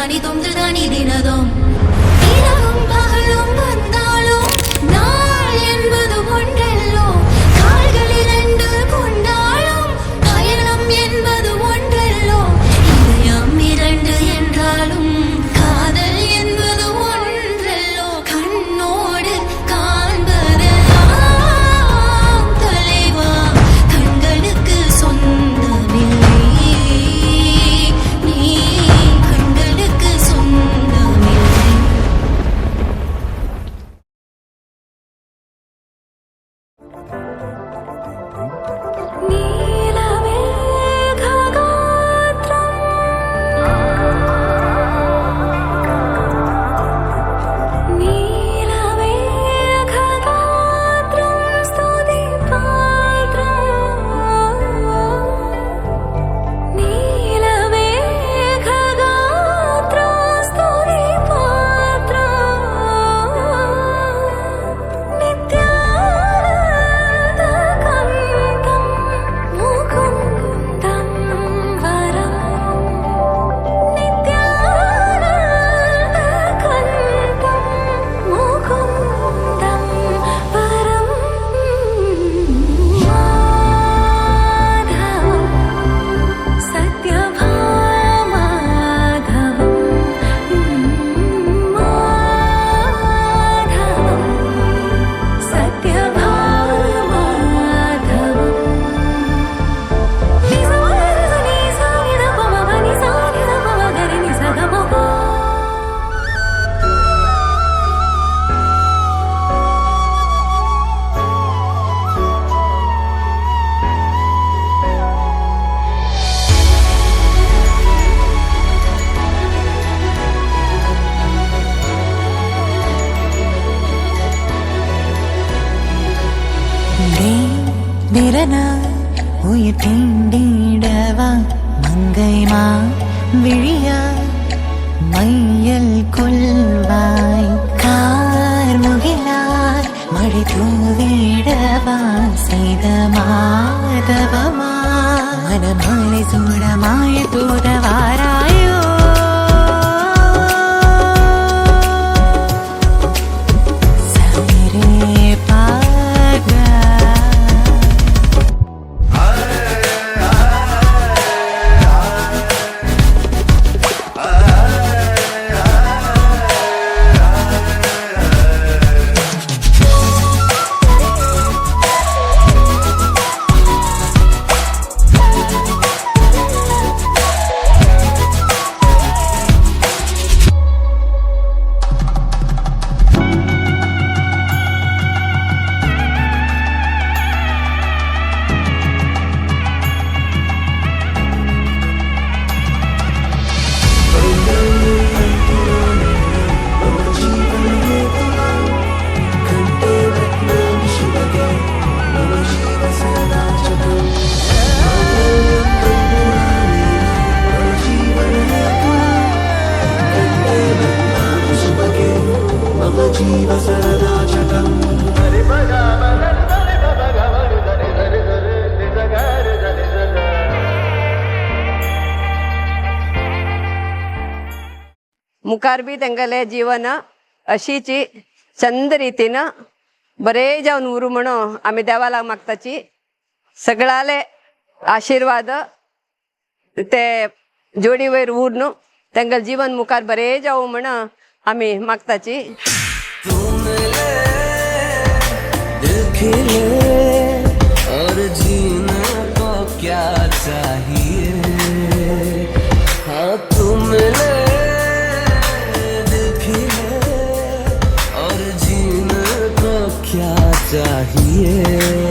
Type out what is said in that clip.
தானி தொன்று தானி தினதும் இரவும் பகலும் வந்தாலும் நாள் என்பது ஒன்றல்லோ கால்கள் இரண்டு கொண்டாலும் பயணம் என்பது ஒன்றல்லோ இதயம் இரண்டு என்றாலும் காதல் என்பது ஒன்றல்லோ கண்ணோடு காண்பதெல்லாம் தலைவா கண்களுக்கு சொந்தமில்லை நீ கண்களுக்கு சொந்தமில்லை. உயிர் தீண்டிடவா மங்கைமா விழியா மையல் கொள்வாய் கார்முகிலாய் மழை தூவிடவா செய்த மாதவமா மனமாலை சூடமாய் தூதவாராயோ मुखार बी तेंगेले जीवन अशीची चंद रितीन बरे जावन उरूं म्हणून आमी देवाला मागताची सगळाले आशीर्वाद ते जोडी वयर उरून तेंगेले जीवन मुखार बरे जावं म्हणून आमी मागताची. और जीने को क्या चाहिए हाँ तुम ले चाहिए